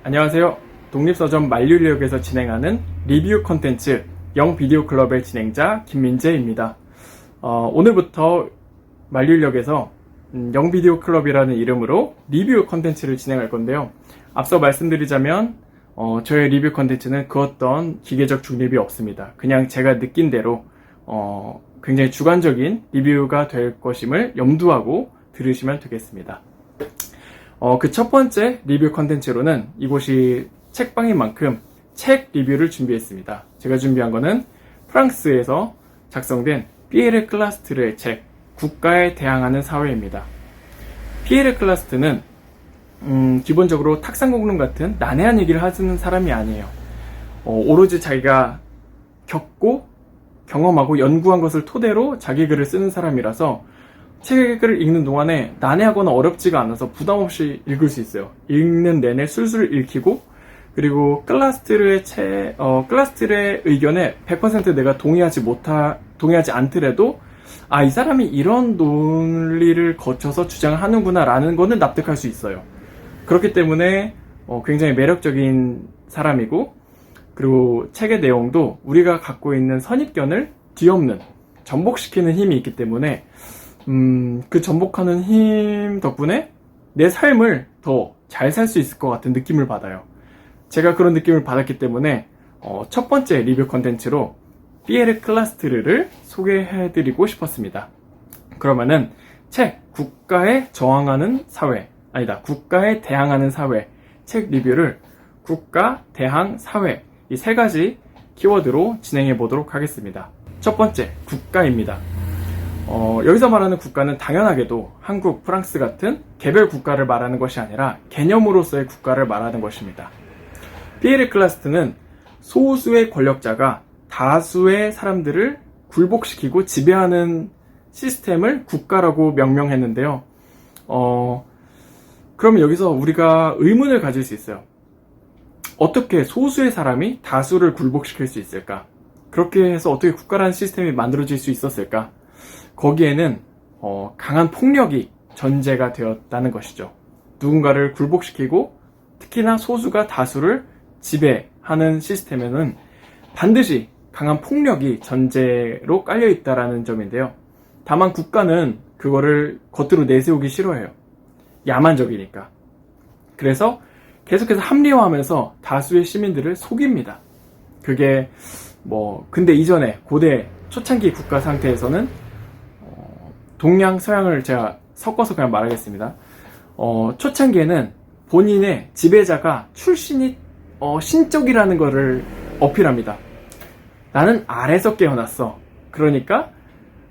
안녕하세요. 독립서점 만류인력에서 진행하는 리뷰 컨텐츠 영비디오 클럽의 진행자 김민재입니다. 오늘부터 만류인력에서 영비디오 클럽이라는 이름으로 리뷰 컨텐츠를 진행할 건데요. 앞서 말씀드리자면 저의 리뷰 컨텐츠는 그 어떤 기계적 중립이 없습니다. 그냥 제가 느낀 대로 굉장히 주관적인 리뷰가 될 것임을 염두하고 들으시면 되겠습니다. 그 첫 번째 리뷰 컨텐츠로는 이곳이 책방인 만큼 책 리뷰를 준비했습니다. 제가 준비한 거는 프랑스에서 작성된 피에르 클라스트르의 책 국가에 대항하는 사회입니다. 피에르 클라스트는 기본적으로 탁상공론 같은 난해한 얘기를 하는 사람이 아니에요. 오로지 자기가 겪고 경험하고 연구한 것을 토대로 자기 글을 쓰는 사람이라서 책을 읽는 동안에 난해하거나 어렵지가 않아서 부담없이 읽을 수 있어요. 읽는 내내 술술 읽히고, 그리고 클라스트르의 의견에 100% 내가 동의하지 않더라도 이 사람이 이런 논리를 거쳐서 주장을 하는구나 라는 거는 납득할 수 있어요. 그렇기 때문에 굉장히 매력적인 사람이고, 그리고 책의 내용도 우리가 갖고 있는 선입견을 뒤엎는, 전복시키는 힘이 있기 때문에 그 전복하는 힘 덕분에 내 삶을 더 잘 살 수 있을 것 같은 느낌을 받아요. 제가 그런 느낌을 받았기 때문에 첫 번째 리뷰 컨텐츠로 피에르 클라스트르를 소개해드리고 싶었습니다. 그러면은 책 국가에 대항하는 사회 책 리뷰를 국가, 대항, 사회 이 세 가지 키워드로 진행해 보도록 하겠습니다. 첫 번째, 국가입니다. 여기서 말하는 국가는 당연하게도 한국, 프랑스 같은 개별 국가를 말하는 것이 아니라 개념으로서의 국가를 말하는 것입니다. 피에르 클라스트는 소수의 권력자가 다수의 사람들을 굴복시키고 지배하는 시스템을 국가라고 명명했는데요. 그러면 여기서 우리가 의문을 가질 수 있어요. 어떻게 소수의 사람이 다수를 굴복시킬 수 있을까? 그렇게 해서 어떻게 국가라는 시스템이 만들어질 수 있었을까? 거기에는 강한 폭력이 전제가 되었다는 것이죠. 누군가를 굴복시키고 특히나 소수가 다수를 지배하는 시스템에는 반드시 강한 폭력이 전제로 깔려 있다는 점인데요. 다만 국가는 그거를 겉으로 내세우기 싫어해요. 야만적이니까. 그래서 계속해서 합리화하면서 다수의 시민들을 속입니다. 그게 근데 이전에 고대 초창기 국가 상태에서는 동양, 서양을 제가 섞어서 그냥 말하겠습니다. 초창기에는 본인의 지배자가 출신이 신적이라는 것을 어필합니다. 나는 아래서 깨어났어. 그러니까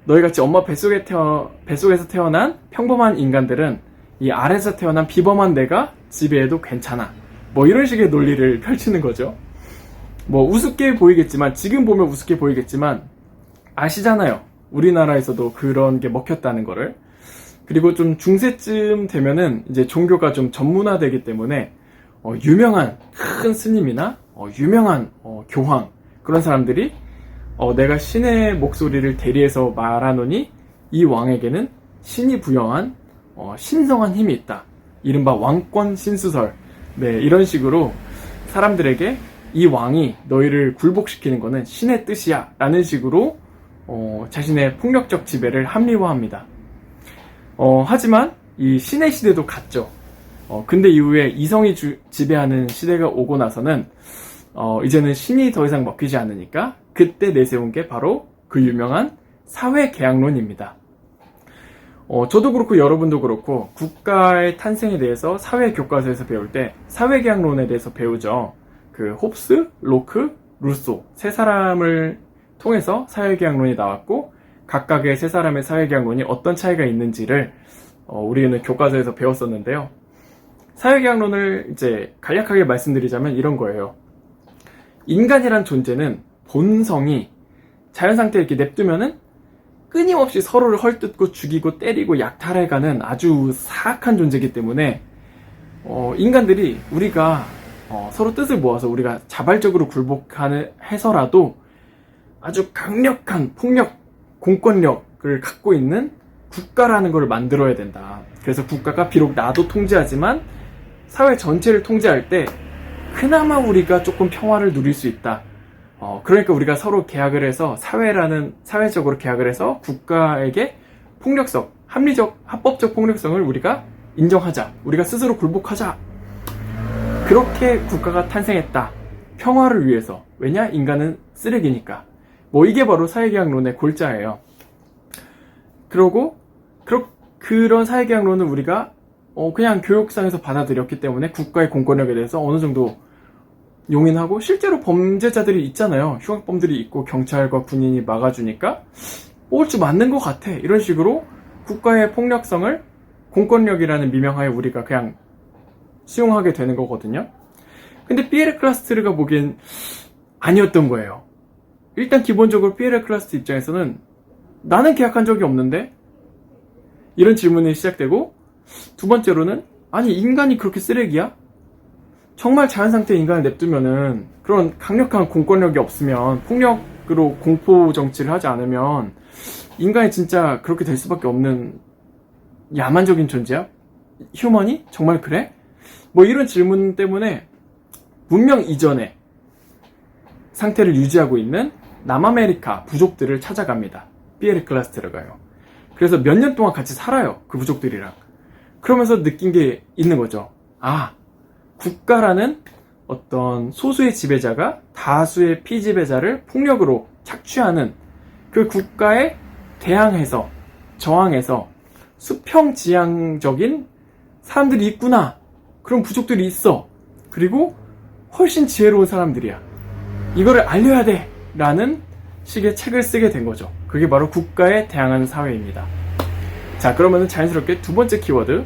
너희같이 엄마 뱃속에서 태어난 평범한 인간들은 이 아래에서 태어난 비범한 내가 지배해도 괜찮아. 이런 식의 논리를 펼치는 거죠. 우습게 보이겠지만, 지금 보면 우습게 보이겠지만 아시잖아요. 우리나라에서도 그런 게 먹혔다는 거를. 그리고 좀 중세쯤 되면은 이제 종교가 좀 전문화되기 때문에 유명한 큰 스님이나 유명한 교황 그런 사람들이 내가 신의 목소리를 대리해서 말하노니 이 왕에게는 신이 부여한 신성한 힘이 있다. 이른바 왕권 신수설. 이런 식으로 사람들에게 이 왕이 너희를 굴복시키는 거는 신의 뜻이야 라는 식으로 자신의 폭력적 지배를 합리화합니다. 하지만 이 신의 시대도 갔죠. 근대 이후에 이성이 지배하는 시대가 오고 나서는 이제는 신이 더 이상 먹히지 않으니까 그때 내세운 게 바로 그 유명한 사회계약론입니다. 저도 그렇고 여러분도 그렇고 국가의 탄생에 대해서 사회 교과서에서 배울 때 사회계약론에 대해서 배우죠. 그 홉스, 로크, 루소 세 사람을 통해서 사회계약론이 나왔고 각각의 세 사람의 사회계약론이 어떤 차이가 있는지를 우리는 교과서에서 배웠었는데요. 사회계약론을 이제 간략하게 말씀드리자면 이런 거예요. 인간이란 존재는 본성이 자연상태에 이렇게 냅두면은 끊임없이 서로를 헐뜯고 죽이고 때리고 약탈해가는 아주 사악한 존재이기 때문에 인간들이 우리가 서로 뜻을 모아서 우리가 자발적으로 굴복해서라도 아주 강력한 폭력, 공권력을 갖고 있는 국가라는 걸 만들어야 된다. 그래서 국가가 비록 나도 통제하지만 사회 전체를 통제할 때 그나마 우리가 조금 평화를 누릴 수 있다. 그러니까 우리가 서로 계약을 해서 사회적으로 계약을 해서 국가에게 폭력성, 합법적 폭력성을 우리가 인정하자. 우리가 스스로 굴복하자. 그렇게 국가가 탄생했다. 평화를 위해서. 왜냐? 인간은 쓰레기니까. 이게 바로 사회계약론의 골자예요. 그러고 그런 사회계약론을 우리가 그냥 교육상에서 받아들였기 때문에 국가의 공권력에 대해서 어느 정도 용인하고, 실제로 범죄자들이 있잖아요. 흉악범들이 있고 경찰과 군인이 막아주니까 얼추 맞는 것 같아. 이런 식으로 국가의 폭력성을 공권력이라는 미명하에 우리가 그냥 수용하게 되는 거거든요. 근데 피에르 클라스트르가 보기엔 아니었던 거예요. 일단 기본적으로 피에르 클라스트 입장에서는 나는 계약한 적이 없는데? 이런 질문이 시작되고, 두 번째로는 아니 인간이 그렇게 쓰레기야? 정말 자연상태의 인간을 냅두면은, 그런 강력한 공권력이 없으면, 폭력으로 공포 정치를 하지 않으면 인간이 진짜 그렇게 될 수밖에 없는 야만적인 존재야? 휴먼이? 정말 그래? 이런 질문 때문에 문명 이전의 상태를 유지하고 있는 남아메리카 부족들을 찾아갑니다. 피에르 클라스트르가요. 그래서 몇 년 동안 같이 살아요. 그 부족들이랑. 그러면서 느낀 게 있는 거죠. 국가라는 어떤 소수의 지배자가 다수의 피지배자를 폭력으로 착취하는 그 국가에 대항해서, 저항해서 수평지향적인 사람들이 있구나. 그런 부족들이 있어. 그리고 훨씬 지혜로운 사람들이야. 이거를 알려야 돼. 라는 식의 책을 쓰게 된 거죠. 그게 바로 국가에 대항하는 사회입니다. 자, 그러면 자연스럽게 두 번째 키워드,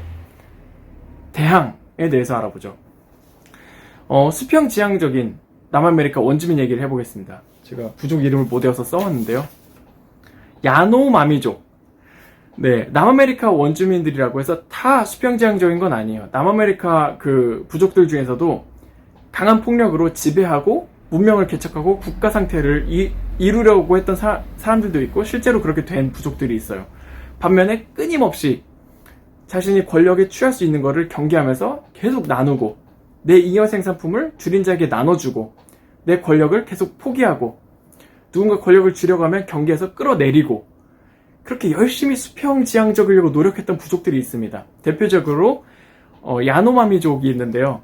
대항에 대해서 알아보죠. 수평지향적인 남아메리카 원주민 얘기를 해보겠습니다. 제가 부족 이름을 못 외워서 써왔는데요. 야노마미족. 네, 남아메리카 원주민들이라고 해서 다 수평지향적인 건 아니에요. 남아메리카 그 부족들 중에서도 강한 폭력으로 지배하고 문명을 개척하고 국가 상태를 이루려고 했던 사람들도 있고, 실제로 그렇게 된 부족들이 있어요. 반면에 끊임없이 자신이 권력에 취할 수 있는 거를 경계하면서 계속 나누고, 내 잉여 생산품을 줄인 자에게 나눠주고, 내 권력을 계속 포기하고, 누군가 권력을 쥐려고 하면 경계에서 끌어내리고, 그렇게 열심히 수평지향적이려고 노력했던 부족들이 있습니다. 대표적으로 야노마미족이 있는데요.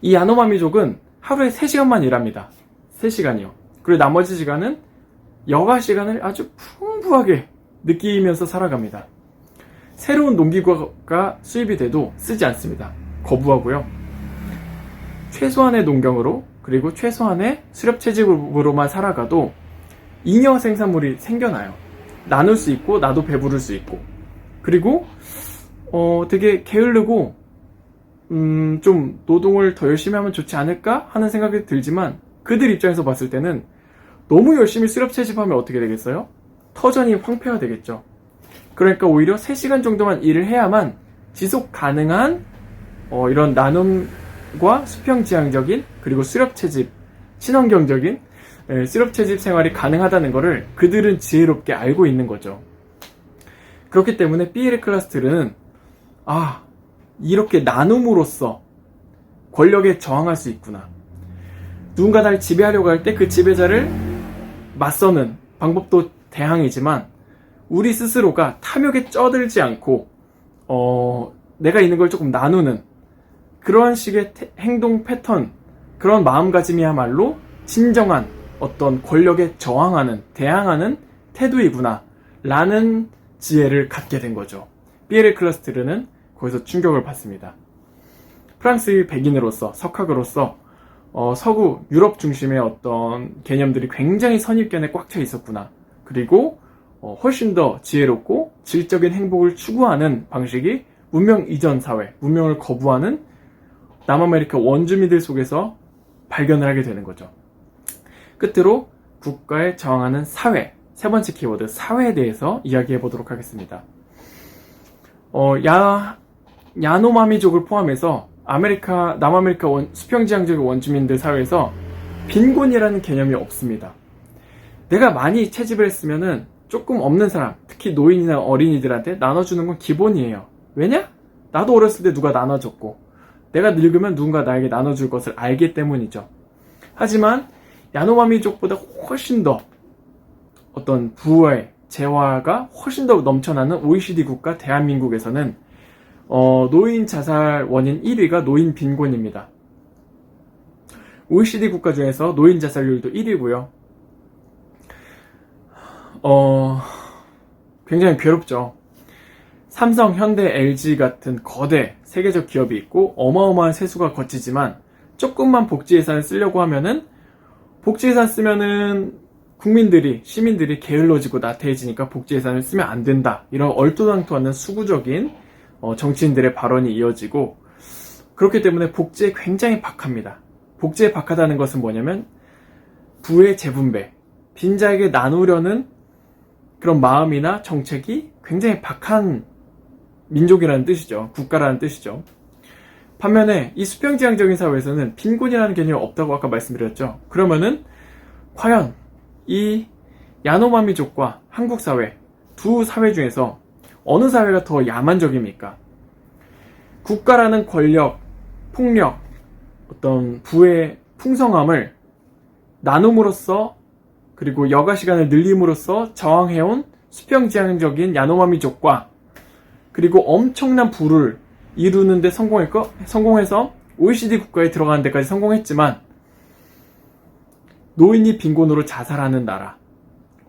이 야노마미족은 하루에 3시간만 일합니다. 3시간이요. 그리고 나머지 시간은 여가 시간을 아주 풍부하게 느끼면서 살아갑니다. 새로운 농기구가 수입이 돼도 쓰지 않습니다. 거부하고요. 최소한의 농경으로, 그리고 최소한의 수렵채집으로만 살아가도 잉여 생산물이 생겨나요. 나눌 수 있고, 나도 배부를 수 있고. 그리고 되게 게으르고 좀 노동을 더 열심히 하면 좋지 않을까 하는 생각이 들지만, 그들 입장에서 봤을 때는 너무 열심히 수렵채집하면 어떻게 되겠어요? 터전이 황폐화 되겠죠. 그러니까 오히려 3시간 정도만 일을 해야만 지속 가능한 이런 나눔과 수평지향적인, 그리고 수렵채집, 친환경적인 수렵채집 생활이 가능하다는 것을 그들은 지혜롭게 알고 있는 거죠. 그렇기 때문에 피에르 클라스트르는 이렇게 나눔으로써 권력에 저항할 수 있구나. 누군가 날 지배하려고 할 때 그 지배자를 맞서는 방법도 대항이지만, 우리 스스로가 탐욕에 쩌들지 않고 내가 있는 걸 조금 나누는 그런 식의 행동 패턴, 그런 마음가짐이야말로 진정한 어떤 권력에 저항하는, 대항하는 태도이구나 라는 지혜를 갖게 된 거죠. 피에르 클라스트르는 거기서 충격을 받습니다. 프랑스 백인으로서, 석학으로서 서구 유럽 중심의 어떤 개념들이 굉장히 선입견에 꽉 차 있었구나. 그리고 훨씬 더 지혜롭고 질적인 행복을 추구하는 방식이 문명 이전 사회, 문명을 거부하는 남아메리카 원주민들 속에서 발견을 하게 되는 거죠. 끝으로 국가에 저항하는 사회, 세 번째 키워드 사회에 대해서 이야기해 보도록 하겠습니다. 야노마미족을 포함해서 남아메리카 수평지향적인 원주민들 사회에서 빈곤이라는 개념이 없습니다. 내가 많이 채집을 했으면은 조금 없는 사람, 특히 노인이나 어린이들한테 나눠주는 건 기본이에요. 왜냐? 나도 어렸을 때 누가 나눠줬고, 내가 늙으면 누군가 나에게 나눠줄 것을 알기 때문이죠. 하지만 야노마미족보다 훨씬 더 어떤 부의 재화가 훨씬 더 넘쳐나는 OECD 국가 대한민국에서는 노인 자살 원인 1위가 노인 빈곤입니다. OECD 국가 중에서 노인 자살률도 1위고요. 굉장히 괴롭죠. 삼성, 현대, LG 같은 거대 세계적 기업이 있고 어마어마한 세수가 거치지만 조금만 복지 예산을 쓰려고 하면은 복지 예산 쓰면은 시민들이 게을러지고 나태해지니까 복지 예산을 쓰면 안 된다. 이런 얼토당토하는 수구적인 정치인들의 발언이 이어지고 그렇기 때문에 복지에 굉장히 박합니다. 복지에 박하다는 것은 뭐냐면 부의 재분배, 빈자에게 나누려는 그런 마음이나 정책이 굉장히 박한 민족이라는 뜻이죠. 국가라는 뜻이죠. 반면에 이 수평지향적인 사회에서는 빈곤이라는 개념이 없다고 아까 말씀드렸죠. 그러면은 과연 이 야노마미족과 한국 사회 두 사회 중에서 어느 사회가 더 야만적입니까? 국가라는 권력, 폭력, 어떤 부의 풍성함을 나눔으로써 그리고 여가 시간을 늘림으로써 저항해온 수평지향적인 야노마미족과 그리고 엄청난 부를 이루는데 성공해서 OECD 국가에 들어가는 데까지 성공했지만 노인이 빈곤으로 자살하는 나라,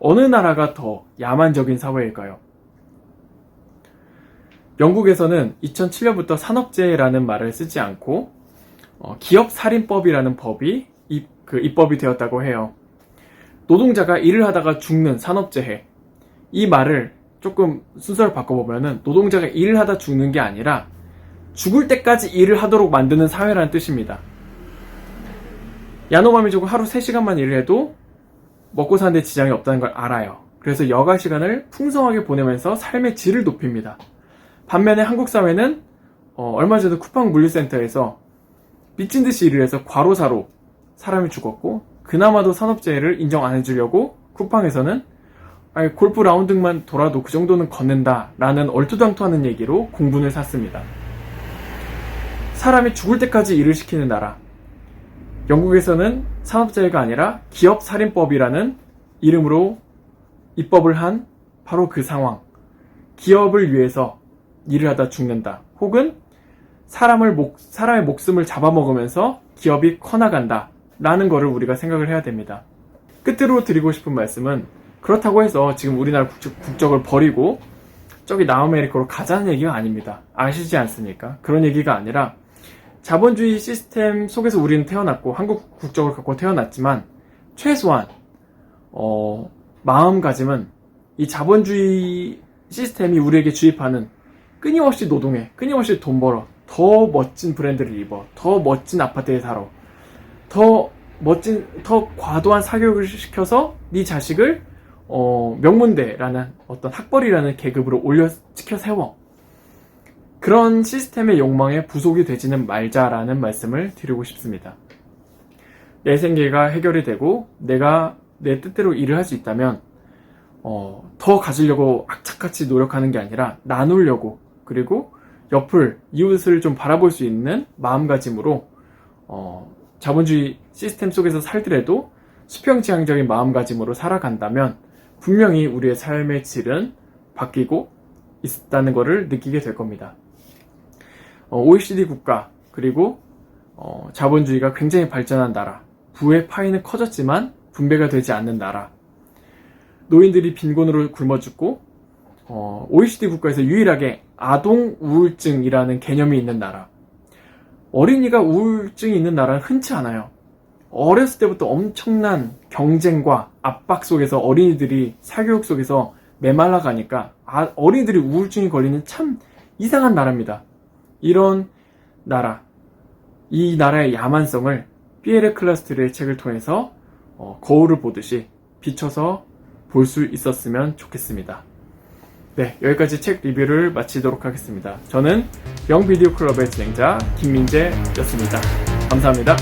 어느 나라가 더 야만적인 사회일까요? 영국에서는 2007년부터 산업재해라는 말을 쓰지 않고 기업살인법이라는 법이 입법이 되었다고 해요. 노동자가 일을 하다가 죽는 산업재해, 이 말을 조금 순서를 바꿔보면은 노동자가 일을 하다 죽는 게 아니라 죽을 때까지 일을 하도록 만드는 사회라는 뜻입니다. 야노마미족은 하루 3시간만 일을 해도 먹고 사는데 지장이 없다는 걸 알아요. 그래서 여가 시간을 풍성하게 보내면서 삶의 질을 높입니다. 반면에 한국 사회는 얼마 전에 쿠팡 물류센터에서 미친 듯이 일을 해서 과로사로 사람이 죽었고 그나마도 산업재해를 인정 안 해주려고 쿠팡에서는 골프 라운딩만 돌아도 그 정도는 걷는다 라는 얼토당토하는 얘기로 공분을 샀습니다. 사람이 죽을 때까지 일을 시키는 나라, 영국에서는 산업재해가 아니라 기업살인법이라는 이름으로 입법을 한 바로 그 상황, 기업을 위해서 일을 하다 죽는다, 혹은 사람의 목숨을 잡아먹으면서 기업이 커나간다 라는 거를 우리가 생각을 해야 됩니다. 끝으로 드리고 싶은 말씀은, 그렇다고 해서 지금 우리나라 국적을 버리고 저기 남아메리카로 가자는 얘기가 아닙니다. 아시지 않습니까? 그런 얘기가 아니라 자본주의 시스템 속에서 우리는 태어났고 한국 국적을 갖고 태어났지만 최소한 마음가짐은 이 자본주의 시스템이 우리에게 주입하는 끊임없이 노동해, 끊임없이 돈 벌어, 더 멋진 브랜드를 입어, 더 멋진 아파트에 살아, 더 과도한 사교육을 시켜서 네 자식을 명문대라는 어떤 학벌이라는 계급으로 찍혀 세워. 그런 시스템의 욕망에 부속이 되지는 말자라는 말씀을 드리고 싶습니다. 내 생계가 해결이 되고 내가 내 뜻대로 일을 할 수 있다면 더 가지려고 악착같이 노력하는 게 아니라 나누려고, 그리고 이웃을 좀 바라볼 수 있는 마음가짐으로 자본주의 시스템 속에서 살더라도 수평지향적인 마음가짐으로 살아간다면 분명히 우리의 삶의 질은 바뀌고 있다는 것을 느끼게 될 겁니다. OECD 국가, 그리고 자본주의가 굉장히 발전한 나라, 부의 파이는 커졌지만 분배가 되지 않는 나라, 노인들이 빈곤으로 굶어 죽고 OECD 국가에서 유일하게 아동 우울증이라는 개념이 있는 나라, 어린이가 우울증이 있는 나라는 흔치 않아요. 어렸을 때부터 엄청난 경쟁과 압박 속에서 어린이들이 사교육 속에서 메말라 가니까 어린이들이 우울증이 걸리는 참 이상한 나라입니다. 이런 나라, 이 나라의 야만성을 피에르 클라스트르의 책을 통해서 거울을 보듯이 비춰서 볼 수 있었으면 좋겠습니다. 네, 여기까지 책 리뷰를 마치도록 하겠습니다. 저는 영비디오 클럽의 진행자 김민재였습니다. 감사합니다.